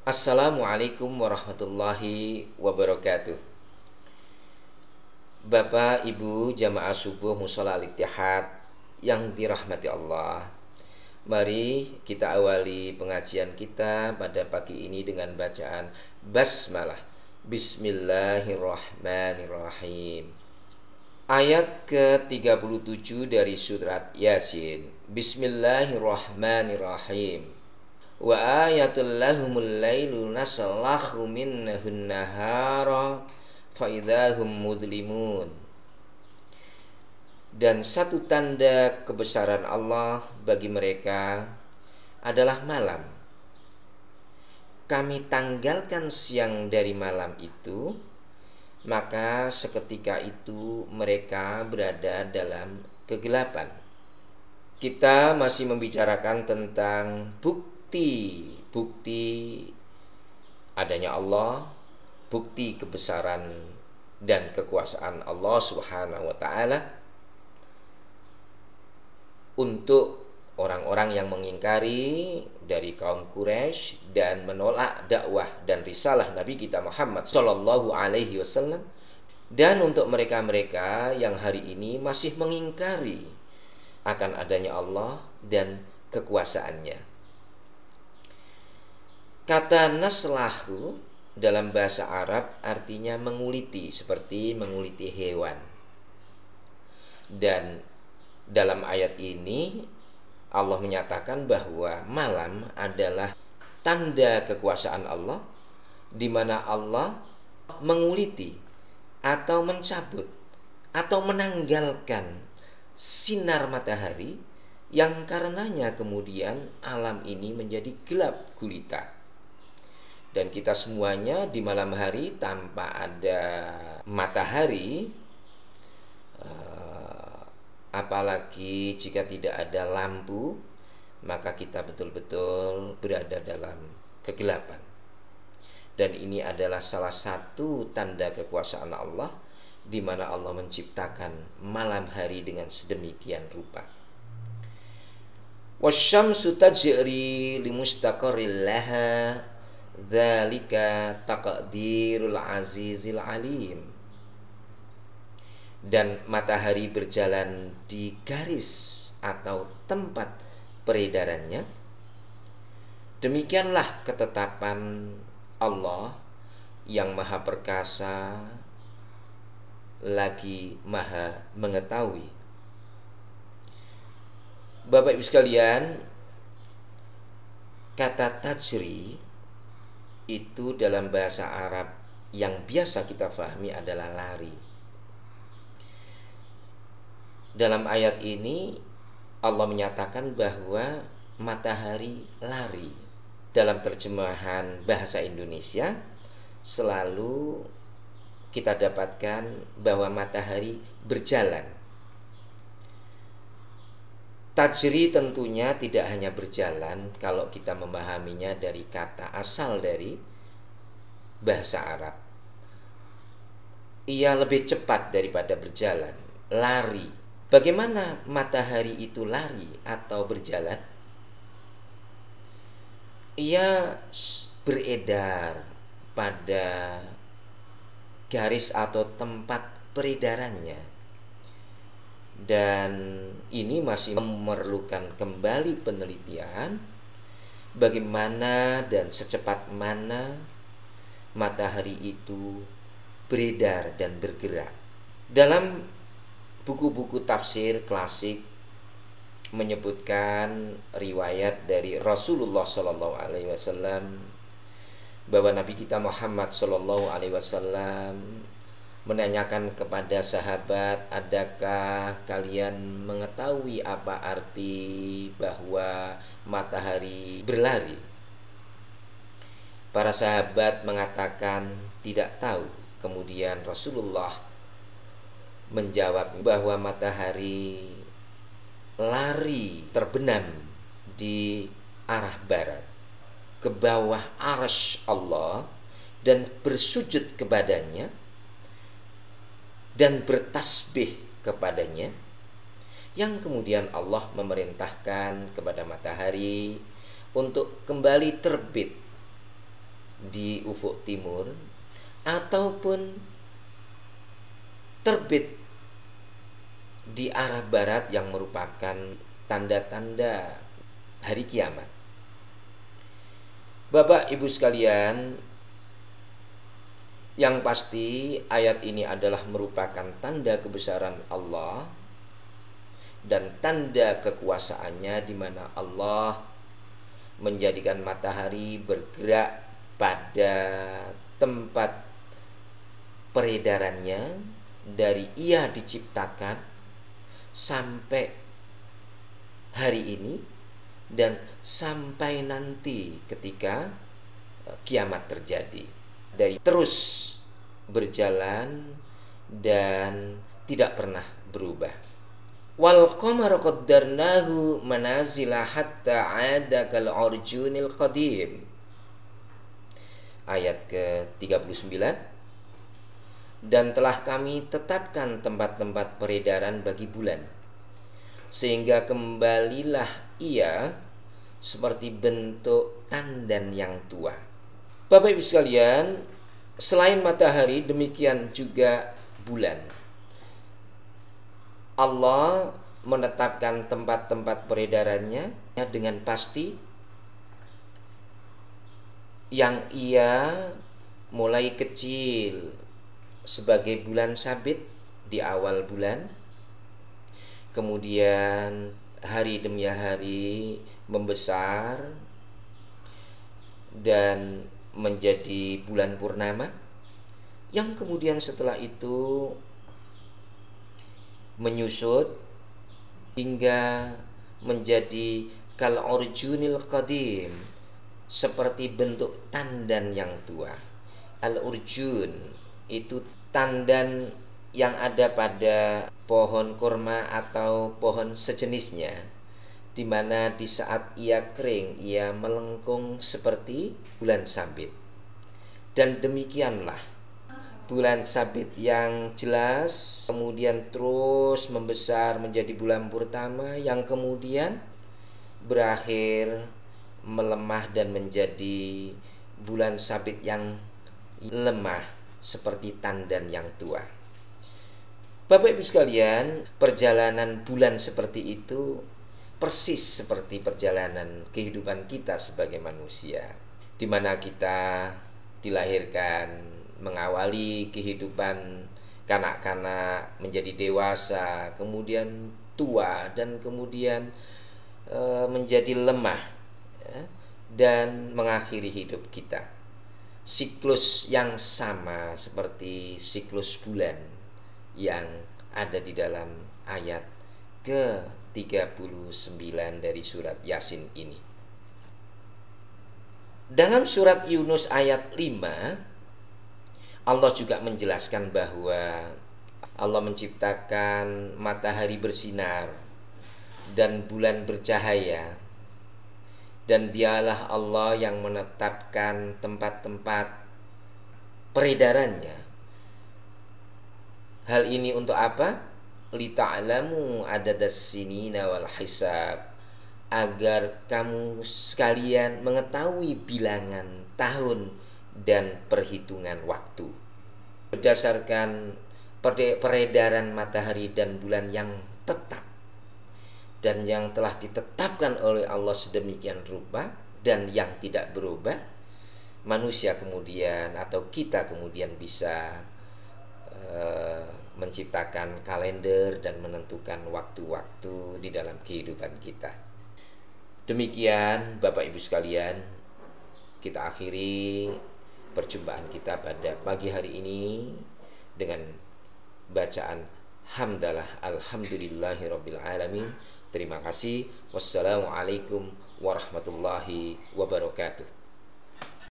Assalamualaikum warahmatullahi wabarakatuh. Bapak, Ibu, jamaah subuh Mushola Al-Ittihad yang dirahmati Allah. Mari kita awali pengajian kita pada pagi ini dengan bacaan basmalah. Bismillahirrahmanirrahim. Ayat ke-37 dari surat Yasin. Bismillahirrahmanirrahim. Wa ayatul lahumul lailu nasallahu minnahun nahara faidahum mudlimun. Dan satu tanda kebesaran Allah bagi mereka adalah malam. Kami tanggalkan siang dari malam itu, maka seketika itu mereka berada dalam kegelapan. Kita masih membicarakan tentang bukti adanya Allah, bukti kebesaran dan kekuasaan Allah Subhanahu wa taala untuk orang-orang yang mengingkari dari kaum Quraisy dan menolak dakwah dan risalah Nabi kita Muhammad sallallahu alaihi wasallam, dan untuk mereka-mereka yang hari ini masih mengingkari akan adanya Allah dan kekuasaannya. Kata naslahu dalam bahasa Arab artinya menguliti, seperti menguliti hewan. Dan dalam ayat ini Allah menyatakan bahwa malam adalah tanda kekuasaan Allah, di mana Allah menguliti atau mencabut atau menanggalkan sinar matahari yang karenanya kemudian alam ini menjadi gelap gulita. Dan kita semuanya di malam hari tanpa ada matahari, apalagi jika tidak ada lampu, maka kita betul-betul berada dalam kegelapan. Dan ini adalah salah satu tanda kekuasaan Allah, di mana Allah menciptakan malam hari dengan sedemikian rupa. Wasyamsu tajri limustaqarril laha dzalika taqdirul azizil alim. Dan matahari berjalan di garis atau tempat peredarannya. Demikianlah ketetapan Allah yang maha perkasa lagi maha mengetahui. Bapak Ibu sekalian, kata tajri itu dalam bahasa Arab yang biasa kita fahami adalah lari. Dalam ayat ini Allah menyatakan bahwa matahari lari. Dalam terjemahan bahasa Indonesia selalu kita dapatkan bahwa matahari berjalan. Tajri tentunya tidak hanya berjalan kalau kita memahaminya dari kata asal dari bahasa Arab. Ia lebih cepat daripada berjalan, lari. Bagaimana matahari itu lari atau berjalan? Ia beredar pada garis atau tempat peredarannya. Dan ini masih memerlukan kembali penelitian bagaimana dan secepat mana matahari itu beredar dan bergerak. Dalam buku-buku tafsir klasik menyebutkan riwayat dari Rasulullah Shallallahu Alaihi Wasallam bahwa Nabi kita Muhammad Shallallahu Alaihi Wasallam menanyakan kepada sahabat, adakah kalian mengetahui apa arti bahwa matahari berlari? Para sahabat mengatakan tidak tahu. Kemudian Rasulullah menjawab bahwa matahari lari terbenam di arah barat, ke bawah arsy Allah, dan bersujud kepadanya dan bertasbih kepadanya, yang kemudian Allah memerintahkan kepada matahari untuk kembali terbit di ufuk timur ataupun terbit di arah barat yang merupakan tanda-tanda hari kiamat. Bapak Ibu sekalian, yang pasti ayat ini adalah merupakan tanda kebesaran Allah dan tanda kekuasaannya, di mana Allah menjadikan matahari bergerak pada tempat peredarannya dari ia diciptakan sampai hari ini dan sampai nanti ketika kiamat terjadi, dari terus berjalan dan tidak pernah berubah. Wal qamara qaddarnahu manazila hatta 'ada kal urjunil qadim. Ayat ke-39. Dan telah kami tetapkan tempat-tempat peredaran bagi bulan, sehingga kembalilah ia seperti bentuk tandan yang tua. Bapak Ibu sekalian, selain matahari, demikian juga bulan. Allah menetapkan tempat-tempat peredarannya dengan pasti, yang ia mulai kecil sebagai bulan sabit di awal bulan, kemudian hari demi hari membesar dan menjadi bulan purnama, yang kemudian setelah itu menyusut hingga menjadi kal urjunil qadim, seperti bentuk tandan yang tua. Al urjun itu tandan yang ada pada pohon kurma atau pohon sejenisnya, di mana di saat ia kering ia melengkung seperti bulan sabit. Dan demikianlah bulan sabit yang jelas kemudian terus membesar menjadi bulan purnama, yang kemudian berakhir melemah dan menjadi bulan sabit yang lemah seperti tandan yang tua. Bapak Ibu sekalian, perjalanan bulan seperti itu persis seperti perjalanan kehidupan kita sebagai manusia, di mana kita dilahirkan, mengawali kehidupan kanak-kanak, menjadi dewasa, kemudian tua, dan kemudian menjadi lemah, dan mengakhiri hidup kita. Siklus yang sama seperti siklus bulan yang ada di dalam ayat ke-39 dari surat Yasin ini. Dalam surat Yunus ayat 5, Allah juga menjelaskan bahwa Allah menciptakan matahari bersinar dan bulan bercahaya, dan dialah Allah yang menetapkan tempat-tempat peredarannya. Hal ini untuk apa? Lita'lamu adadas sinina wal hisab, agar kamu sekalian mengetahui bilangan tahun dan perhitungan waktu. Berdasarkan peredaran matahari dan bulan yang tetap dan yang telah ditetapkan oleh Allah sedemikian rupa dan yang tidak berubah, manusia kemudian atau kita kemudian bisa menciptakan kalender dan menentukan waktu-waktu di dalam kehidupan kita. Demikian Bapak Ibu sekalian, kita akhiri perjumpaan kita pada pagi hari ini dengan bacaan hamdalah alhamdulillahirabbil alamin. Terima kasih. Wassalamualaikum warahmatullahi wabarakatuh.